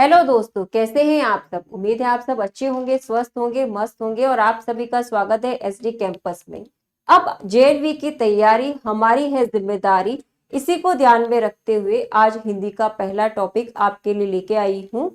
Hello दोस्तों, कैसे हैं आप सब। उम्मीद है आप सब अच्छे होंगे, स्वस्थ होंगे, मस्त होंगे। और आप सभी का स्वागत है एसडी कैंपस में। अब जेएलवी की तैयारी हमारी है जिम्मेदारी। इसी को ध्यान में रखते हुए आज हिंदी का पहला टॉपिक आपके लिए लेके आई हूँ,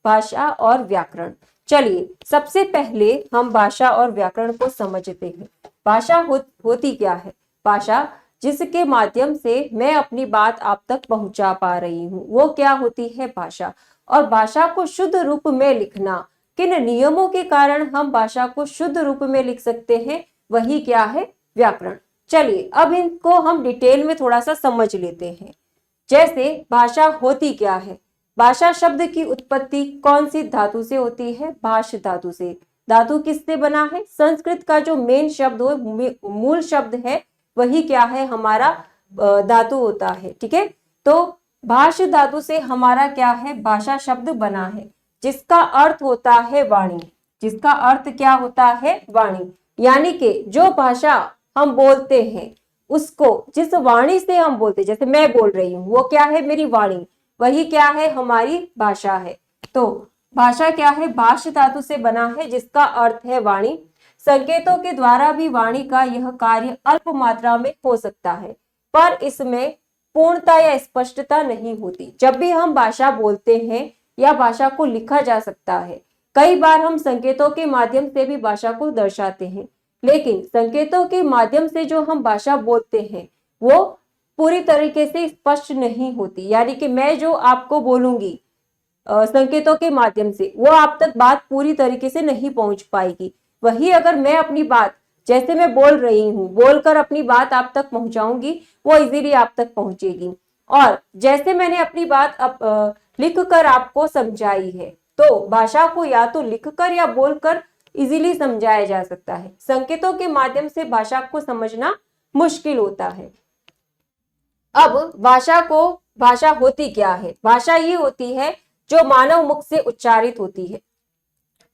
भाषा और व्याकरण। चलिए सबसे पहले हम भाषा और व्याकरण को समझते हैं। भाषा होती क्या है। भाषा जिसके माध्यम से मैं अपनी बात आप तक पहुंचा पा रही हूँ, वो क्या होती है भाषा। और भाषा को शुद्ध रूप में लिखना, किन नियमों के कारण हम भाषा को शुद्ध रूप में लिख सकते हैं, वही क्या है, व्याकरण। चलिए अब इनको हम डिटेल में थोड़ा सा समझ लेते हैं। जैसे भाषा होती क्या है। भाषा शब्द की उत्पत्ति कौन सी धातु से होती है, भाष धातु से। धातु किससे बना है, संस्कृत का जो मेन शब्द हो, मूल शब्द है, वही क्या है, हमारा धातु होता है। ठीक है, तो भाष धातु से हमारा क्या है, भाषा शब्द बना है, जिसका अर्थ होता है वाणी। जिसका अर्थ क्या होता है, वाणी। यानी कि जो भाषा हम बोलते हैं उसको, जिस वाणी से हम बोलते, जैसे मैं बोल रही हूँ, वो क्या है, मेरी वाणी, वही क्या है, हमारी भाषा है। तो भाषा क्या है, भाष धातु से बना है, जिसका अर्थ है वाणी। संकेतों के द्वारा भी वाणी का यह कार्य अल्प मात्रा में हो सकता है, पर इसमें पूर्णता या स्पष्टता नहीं होती। जब भी हम भाषा बोलते हैं या भाषा को लिखा जा सकता है, कई बार हम संकेतों के माध्यम से भी भाषा को दर्शाते हैं, लेकिन संकेतों के माध्यम से जो हम भाषा बोलते हैं वो पूरी तरीके से स्पष्ट नहीं होती। यानी कि मैं जो आपको बोलूंगी संकेतों के माध्यम से, वो आप तक बात पूरी तरीके से नहीं पहुंच पाएगी। वही अगर मैं अपनी बात, जैसे मैं बोल रही हूँ, बोलकर अपनी बात आप तक पहुंचाऊंगी, वो इजीली आप तक पहुंचेगी। और जैसे मैंने अपनी बात लिख कर आपको समझाई है, तो भाषा को या तो लिखकर या बोलकर इजीली समझाया जा सकता है। संकेतों के माध्यम से भाषा को समझना मुश्किल होता है। अब भाषा होती क्या है। भाषा ये होती है जो मानव मुख से उच्चारित होती है।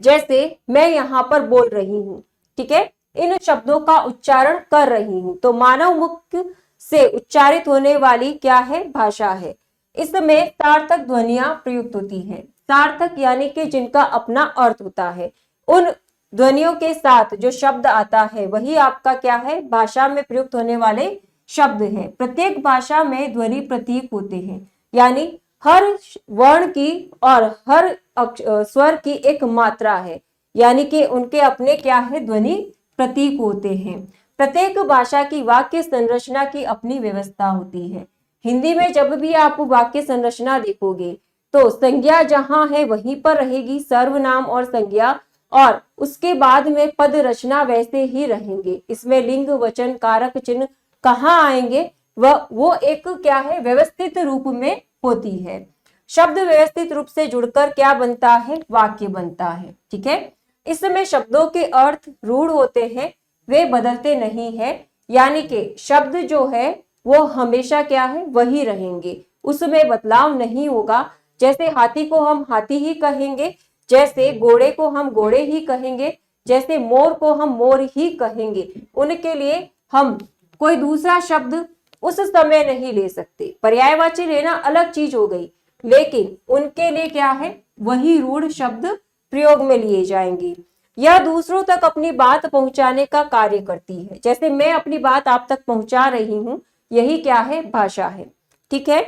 जैसे मैं यहाँ पर बोल रही हूँ, ठीक है, इन शब्दों का उच्चारण कर रही हूं, तो मानव मुख से उच्चारित होने वाली क्या है, भाषा है। इसमें सार्थक ध्वनियां प्रयुक्त होती हैं। सार्थक यानी कि जिनका अपना अर्थ होता है, उन ध्वनियों के साथ जो शब्द आता है वही आपका क्या है, भाषा में प्रयुक्त होने वाले शब्द है। प्रत्येक भाषा में ध्वनि प्रतीक होते हैं, यानी हर वर्ण की और हर स्वर की एक मात्रा है, यानी कि उनके अपने क्या है, ध्वनि प्रतीक होते हैं। प्रत्येक भाषा की वाक्य संरचना की अपनी व्यवस्था होती है। हिंदी में जब भी आप वाक्य संरचना देखोगे तो संज्ञा जहां है वहीं पर रहेगी, सर्वनाम और संज्ञा, और उसके बाद में पद रचना वैसे ही रहेंगे। इसमें लिंग, वचन, कारक चिन्ह कहाँ आएंगे, वो एक क्या है, व्यवस्थित रूप में होती है। शब्द व्यवस्थित रूप से जुड़कर क्या बनता है, वाक्य बनता है। ठीक है, इसमें शब्दों के अर्थ रूढ़ होते हैं, वे बदलते नहीं है। यानी कि शब्द जो है वो हमेशा क्या है, वही रहेंगे, उसमें बदलाव नहीं होगा। जैसे हाथी को हम हाथी ही कहेंगे, जैसे घोड़े को हम घोड़े ही कहेंगे, जैसे मोर को हम मोर ही कहेंगे। उनके लिए हम कोई दूसरा शब्द उस समय नहीं ले सकते। पर्यायवाची लेना अलग चीज हो गई, लेकिन उनके लिए क्या है, वही रूढ़ शब्द प्रयोग में लिए जाएंगे। यह दूसरों तक अपनी बात पहुंचाने का कार्य करती है। जैसे मैं अपनी बात आप तक पहुंचा रही हूं, यही क्या है, भाषा है। ठीक है,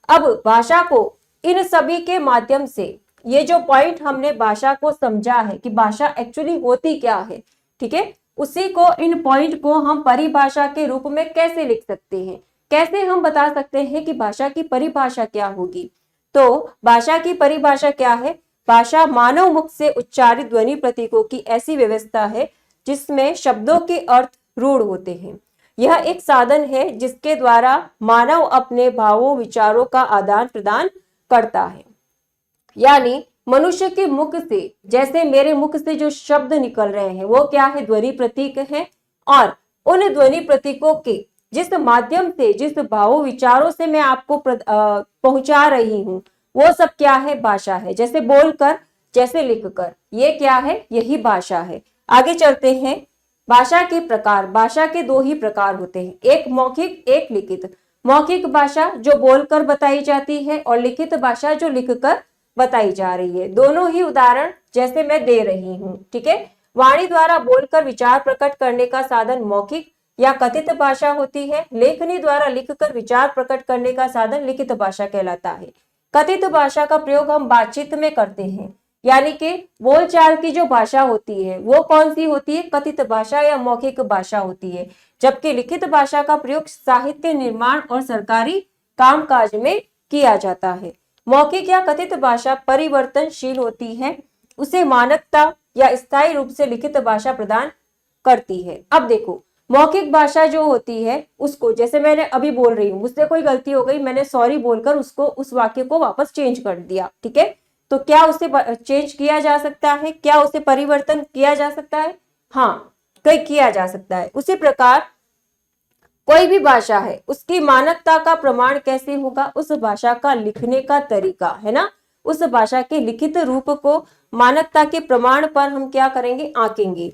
अब भाषा को इन सभी के माध्यम से, ये जो पॉइंट हमने भाषा को समझा है कि भाषा एक्चुअली होती क्या है, ठीक है, उसी को, इन पॉइंट को हम परिभाषा के रूप में कैसे लिख सकते हैं, कैसे हम बता सकते हैं कि भाषा की परिभाषा क्या होगी। तो भाषा की परिभाषा क्या है, भाषा मानव मुख से उच्चारित ध्वनि प्रतीकों की ऐसी व्यवस्था है जिसमें शब्दों के अर्थ रूढ़ होते हैं। यह एक साधन है जिसके द्वारा मानव अपने भावों, विचारों का आदान प्रदान करता है। यानी मनुष्य के मुख से, जैसे मेरे मुख से जो शब्द निकल रहे हैं वो क्या है, ध्वनि प्रतीक है। और उन ध्वनि प्रतीकों के जिस माध्यम से, जिस भावों विचारों से मैं आपको पहुंचा रही हूं, वो सब क्या है, भाषा है। जैसे बोलकर, जैसे लिखकर, ये क्या है, यही भाषा है। आगे चलते हैं। भाषा के प्रकार, भाषा के दो ही प्रकार होते हैं, एक मौखिक, एक लिखित। मौखिक भाषा जो बोलकर बताई जाती है, और लिखित भाषा जो लिखकर बताई जा रही है। दोनों ही उदाहरण जैसे मैं दे रही हूँ, ठीक है। वाणी द्वारा बोलकर विचार प्रकट करने का साधन मौखिक या कथित भाषा होती है। लेखनी द्वारा लिखकर विचार प्रकट करने का साधन लिखित भाषा कहलाता है। कथित भाषा का प्रयोग हम बातचीत में करते हैं, यानी कि बोलचाल की जो भाषा होती है वो कौन सी होती है, कथित भाषा या मौखिक भाषा होती है। जबकि लिखित भाषा का प्रयोग साहित्य निर्माण और सरकारी कामकाज में किया जाता है। मौखिक या कथित भाषा परिवर्तनशील होती है, उसे मानकता या स्थायी रूप से लिखित भाषा प्रदान करती है। अब देखो, मौखिक भाषा जो होती है उसको, जैसे मैंने अभी बोल रही हूँ, मुझसे कोई गलती हो गई, मैंने सॉरी बोलकर उसको, उस वाक्य को वापस चेंज कर दिया, ठीक है। तो क्या उसे चेंज किया जा सकता है, क्या उसे परिवर्तन किया जा सकता है? हाँ, कई किया जा सकता है। उसी प्रकार कोई भी भाषा है, उसकी मानकता का प्रमाण कैसे होगा? उस भाषा का लिखने का तरीका, है ना। उस भाषा के लिखित रूप को मानकता के प्रमाण पर हम क्या करेंगे? आंकेंगे।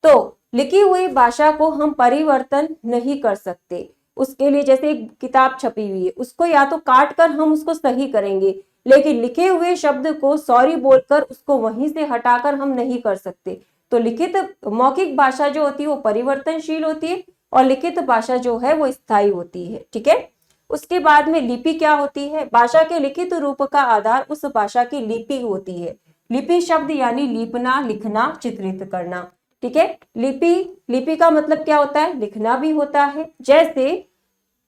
तो लिखी हुई भाषा को हम परिवर्तन नहीं कर सकते। उसके लिए जैसे एक किताब छपी हुई है, उसको या तो काट कर हम उसको सही करेंगे, लेकिन लिखे हुए शब्द को सॉरी बोलकर उसको वहीं से हटाकर हम नहीं कर सकते। तो लिखित मौखिक भाषा जो होती है वो परिवर्तनशील होती है और लिखित भाषा जो है वो स्थायी होती है, ठीक है। उसके बाद में लिपि क्या होती है? भाषा के लिखित रूप का आधार उस भाषा की लिपि होती है। लिपि शब्द यानी लिपना, लिखना, चित्रित करना, ठीक है। लिपि का मतलब क्या होता है? लिखना भी होता है, जैसे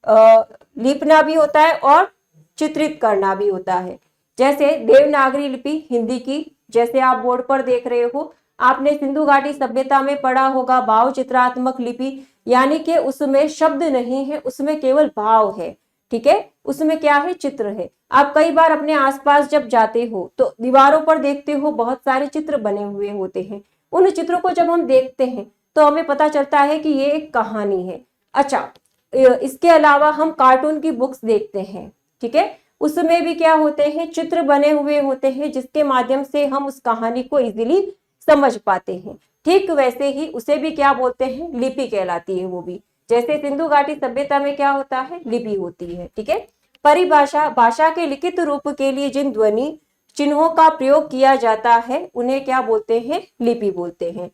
लिपना भी होता है और चित्रित करना भी होता है। जैसे देवनागरी लिपि हिंदी की, जैसे आप बोर्ड पर देख रहे हो, आपने सिंधु घाटी सभ्यता में पढ़ा होगा भाव चित्रात्मक लिपि, यानी कि उसमें शब्द नहीं है, उसमें केवल भाव है, ठीक है। उसमें क्या है? चित्र है। आप कई बार अपने आसपास जब जाते हो तो दीवारों पर देखते हो बहुत सारे चित्र बने हुए होते हैं। उन चित्रों को जब हम देखते हैं तो हमें पता चलता है कि ये एक कहानी है। अच्छा, इसके अलावा हम कार्टून की बुक्स देखते हैं, ठीक है। उसमें भी क्या होते हैं? चित्र बने हुए होते हैं, जिसके माध्यम से हम उस कहानी को इजीली समझ पाते हैं। ठीक वैसे ही उसे भी क्या बोलते हैं? लिपि कहलाती है वो भी। जैसे सिंधु घाटी सभ्यता में क्या होता है? लिपि होती है, ठीक है। परिभाषा, भाषा के लिखित रूप के लिए जिन ध्वनि चिन्हों का प्रयोग किया जाता है उन्हें क्या बोलते हैं? लिपि बोलते हैं।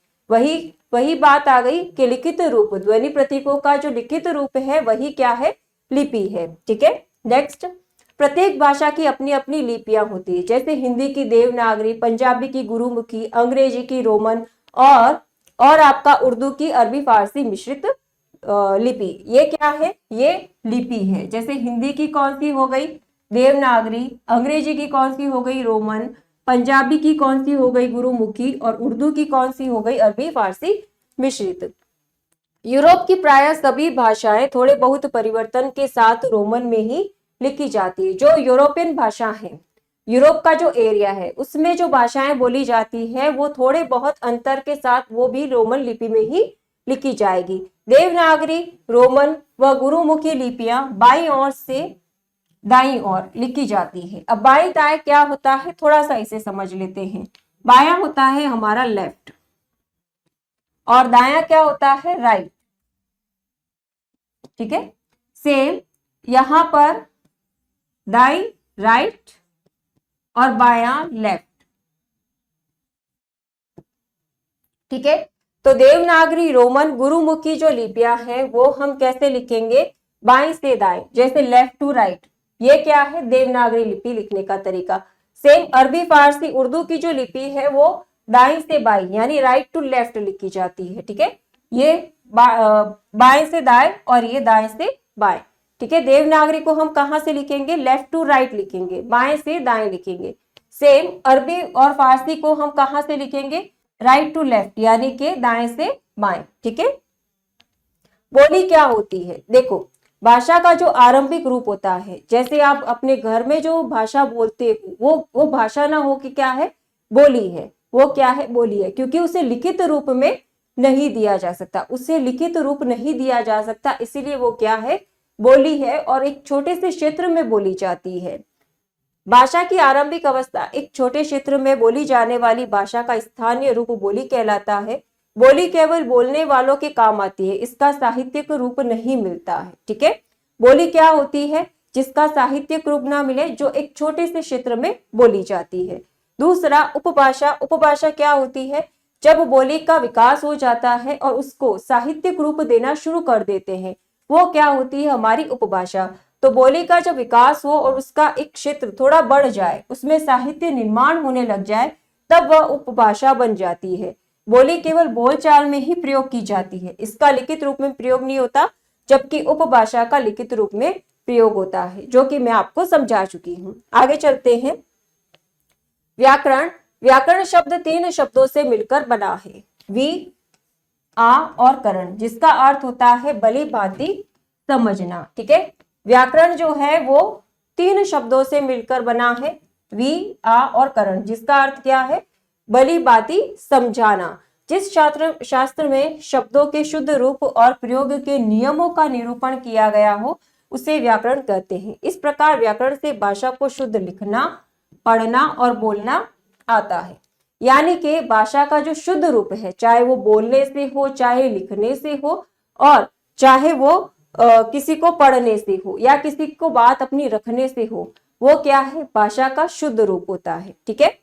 वही बात आ गई कि लिखित रूप, ध्वनि प्रतीकों का जो लिखित रूप है वही क्या है? लिपि है, ठीक है। नेक्स्ट, प्रत्येक भाषा की अपनी अपनी लिपियां होती है। जैसे हिंदी की देवनागरी, पंजाबी की गुरुमुखी, अंग्रेजी की रोमन और आपका उर्दू की अरबी फारसी मिश्रित लिपि। ये क्या है? ये लिपि है। जैसे हिंदी की कौन सी हो गई? देवनागरी, अंग्रेजी की कौन सी हो गई? रोमन, पंजाबी की कौन सी हो गई? गुरुमुखी, और उर्दू की कौन सी हो गई? अरबी फारसी मिश्रित। यूरोप की प्राय सभी भाषाएं थोड़े बहुत परिवर्तन के साथ रोमन में ही लिखी जाती है। जो यूरोपियन भाषा है, यूरोप का जो एरिया है, उसमें जो भाषाएं बोली जाती है वो थोड़े बहुत अंतर के साथ वो भी रोमन लिपि में ही लिखी जाएगी। देवनागरी, रोमन व गुरुमुखी लिपियां बाईं ओर से दाईं ओर लिखी जाती है। अब बाएं दाएं क्या होता है? थोड़ा सा इसे समझ लेते हैं। बायां होता है हमारा लेफ्ट और दायां क्या होता है? राइट, ठीक है। सेम यहां पर दाई राइट और बायां लेफ्ट, ठीक है। तो देवनागरी, रोमन, गुरुमुखी जो लिपियां हैं वो हम कैसे लिखेंगे? बाएं से दाएं, जैसे लेफ्ट टू राइट। ये क्या है? देवनागरी लिपि लिखने का तरीका। सेम अरबी फारसी उर्दू की जो लिपि है वो दाएं से बाएं यानी राइट टू लेफ्ट लिखी जाती है, ठीक है। ये बाएं से दाएं और ये दाएं से बाएं, ठीक है। देवनागरी को हम कहां से लिखेंगे? लेफ्ट टू राइट लिखेंगे, बाएं से दाएं लिखेंगे। सेम अरबी और फारसी को हम कहां से लिखेंगे? राइट टू लेफ्ट यानी कि दाएं से बाएं, ठीक है। बोली क्या होती है? देखो, भाषा का जो आरंभिक रूप होता है, जैसे आप अपने घर में जो भाषा बोलते हो वो भाषा ना हो कि क्या है? बोली है। वो क्या है? बोली है, क्योंकि उसे लिखित रूप में नहीं दिया जा सकता, उसे लिखित रूप नहीं दिया जा सकता, इसीलिए वो क्या है? बोली है और एक छोटे से क्षेत्र में बोली जाती है। भाषा की आरंभिक अवस्था, एक छोटे क्षेत्र में बोली जाने वाली भाषा का स्थानीय रूप बोली कहलाता है। बोली केवल बोलने वालों के काम आती है, इसका साहित्यिक रूप नहीं मिलता है, ठीक है। बोली क्या होती है? जिसका साहित्यिक रूप ना मिले, जो एक छोटे से क्षेत्र में बोली जाती है। दूसरा उपभाषा। उपभाषा क्या होती है? जब बोली का विकास हो जाता है और उसको साहित्यिक रूप देना शुरू कर देते हैं, वो क्या होती है? हमारी उपभाषा। तो बोली का जब विकास हो और उसका एक क्षेत्र थोड़ा बढ़ जाए, उसमें साहित्य निर्माण होने लग जाए, तब वह उपभाषा बन जाती है। बोली केवल बोलचाल में ही प्रयोग की जाती है, इसका लिखित रूप में प्रयोग नहीं होता, जबकि उपभाषा का लिखित रूप में प्रयोग होता है, जो कि मैं आपको समझा चुकी हूं। आगे चलते हैं। व्याकरण। व्याकरण शब्द 3 शब्दों से मिलकर बना है, वी, आ और करण, जिसका अर्थ होता है भली भांति समझना। ठीक है, व्याकरण जो है वो 3 शब्दों से मिलकर बना है, वी, आ और करण, जिसका अर्थ क्या है? भली भांति समझाना। जिस शास्त्र में शब्दों के शुद्ध रूप और प्रयोग के नियमों का निरूपण किया गया हो, उसे व्याकरण कहते हैं। इस प्रकार व्याकरण से भाषा को शुद्ध लिखना, पढ़ना और बोलना आता है। यानी कि भाषा का जो शुद्ध रूप है, चाहे वो बोलने से हो, चाहे लिखने से हो, और चाहे वो किसी को पढ़ने से हो या किसी को बात अपनी रखने से हो, वो क्या है? भाषा का शुद्ध रूप होता है। ठीक है,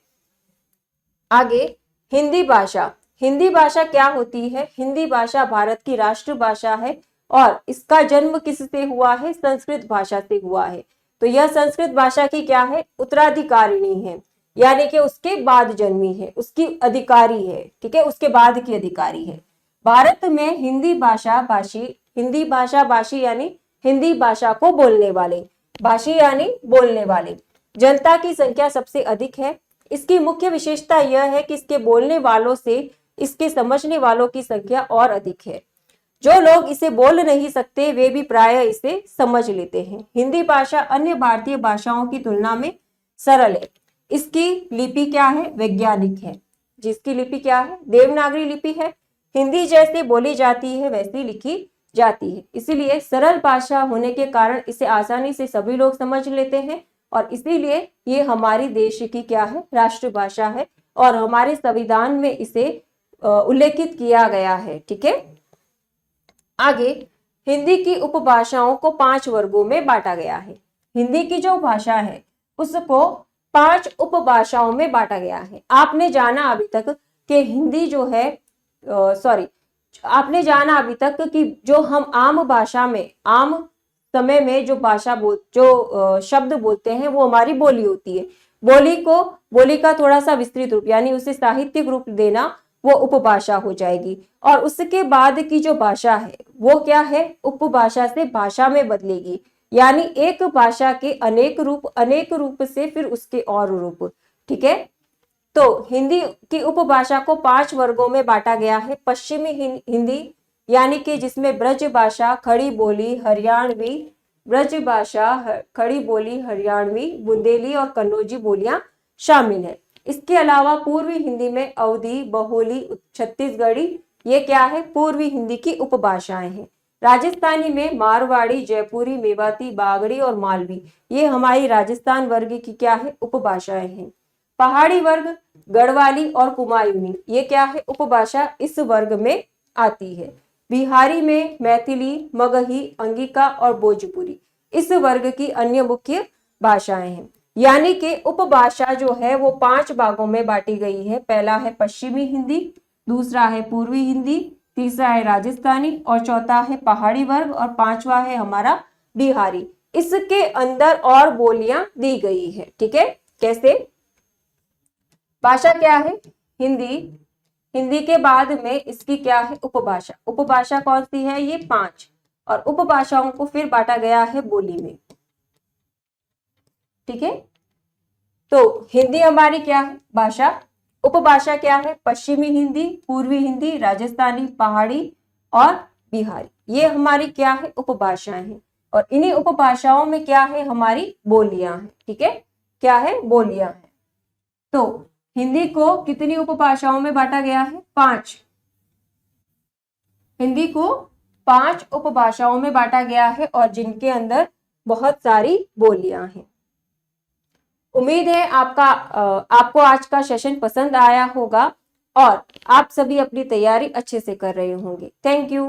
आगे हिंदी भाषा। हिंदी भाषा क्या होती है? हिंदी भाषा भारत की राष्ट्रभाषा है और इसका जन्म किससे हुआ है? संस्कृत भाषा से हुआ है। तो यह संस्कृत भाषा की क्या है? उत्तराधिकारिणी है, यानी कि उसके बाद जन्मी है, उसकी अधिकारी है। ठीक है, उसके बाद की अधिकारी है। भारत में हिंदी भाषा भाषी यानी हिंदी भाषा को बोलने वाले, भाषी यानी बोलने वाले, जनता की संख्या सबसे अधिक है। इसकी मुख्य विशेषता यह है कि इसके बोलने वालों से इसके समझने वालों की संख्या और अधिक है। जो लोग इसे बोल नहीं सकते वे भी प्रायः इसे समझ लेते हैं। हिंदी भाषा अन्य भारतीय भाषाओं की तुलना में सरल है। इसकी लिपि क्या है? वैज्ञानिक है। जिसकी लिपि क्या है? देवनागरी लिपि है। हिंदी जैसे बोली जाती है वैसी लिखी जाती है, इसीलिए सरल भाषा होने के कारण इसे आसानी से सभी लोग समझ लेते हैं और इसीलिए ये हमारी देश की क्या है? राष्ट्रभाषा है और हमारे संविधान में इसे उल्लेखित किया गया है। ठीक है, आगे हिंदी की उपभाषाओं को 5 वर्गों में बांटा गया है। हिंदी की जो भाषा है उसको 5 उपभाषाओं में बांटा गया है। आपने जाना अभी तक कि हिंदी जो है आपने जाना अभी तक कि जो हम आम भाषा में, आम समय में जो शब्द बोलते हैं वो हमारी बोली होती है। बोली का थोड़ा सा विस्तृत रूप यानी उसे साहित्यिक रूप देना, वो उपभाषा हो जाएगी। और उसके बाद की जो भाषा है वो क्या है? उपभाषा से भाषा में बदलेगी, यानी एक भाषा के अनेक रूप से फिर उसके और रूप। ठीक है, तो हिंदी की उपभाषा को 5 वर्गों में बांटा गया है। पश्चिमी हिंदी यानी कि जिसमें ब्रज भाषा, खड़ी बोली, हरियाणवी, बुंदेली और कन्नौजी बोलियां शामिल है। इसके अलावा पूर्वी हिंदी में अवधी, बहोली, छत्तीसगढ़ी, ये क्या है? पूर्वी हिंदी की उपभाषाएं हैं। राजस्थानी में मारवाड़ी, जयपुरी, मेवाती, बागड़ी और मालवी, ये हमारी राजस्थान वर्ग की क्या है? उपभाषाएं हैं। पहाड़ी वर्ग गढ़वाली और कुमायूनी, ये क्या है? उपभाषा इस वर्ग में आती है। बिहारी में मैथिली, मगही, अंगिका और भोजपुरी इस वर्ग की अन्य मुख्य भाषाएं हैं। यानी कि उपभाषा जो है वो 5 भागों में बांटी गई है। पहला है पश्चिमी हिंदी, दूसरा है पूर्वी हिंदी, तीसरा है राजस्थानी और चौथा है पहाड़ी वर्ग और 5वां है हमारा बिहारी। इसके अंदर और बोलियां दी गई है। ठीक है, कैसे? भाषा क्या है? हिंदी। हिंदी के बाद में इसकी क्या है? उपभाषा। उपभाषा कौन सी है? ये 5, और उपभाषाओं को फिर बांटा गया है बोली में। ठीक है, तो हिंदी हमारी क्या है? भाषा। उपभाषा क्या है? पश्चिमी हिंदी, पूर्वी हिंदी, राजस्थानी, पहाड़ी और बिहारी, ये हमारी क्या है? उपभाषाएं हैं। और इन्हीं उपभाषाओं में क्या है? हमारी बोलियां हैं। ठीक है, क्या है? बोलियां हैं। तो हिंदी को कितनी उपभाषाओं में बांटा गया है? 5। हिंदी को 5 उपभाषाओं में बांटा गया है और जिनके अंदर बहुत सारी बोलियां हैं। उम्मीद है आपको आज का सेशन पसंद आया होगा और आप सभी अपनी तैयारी अच्छे से कर रहे होंगे। Thank you.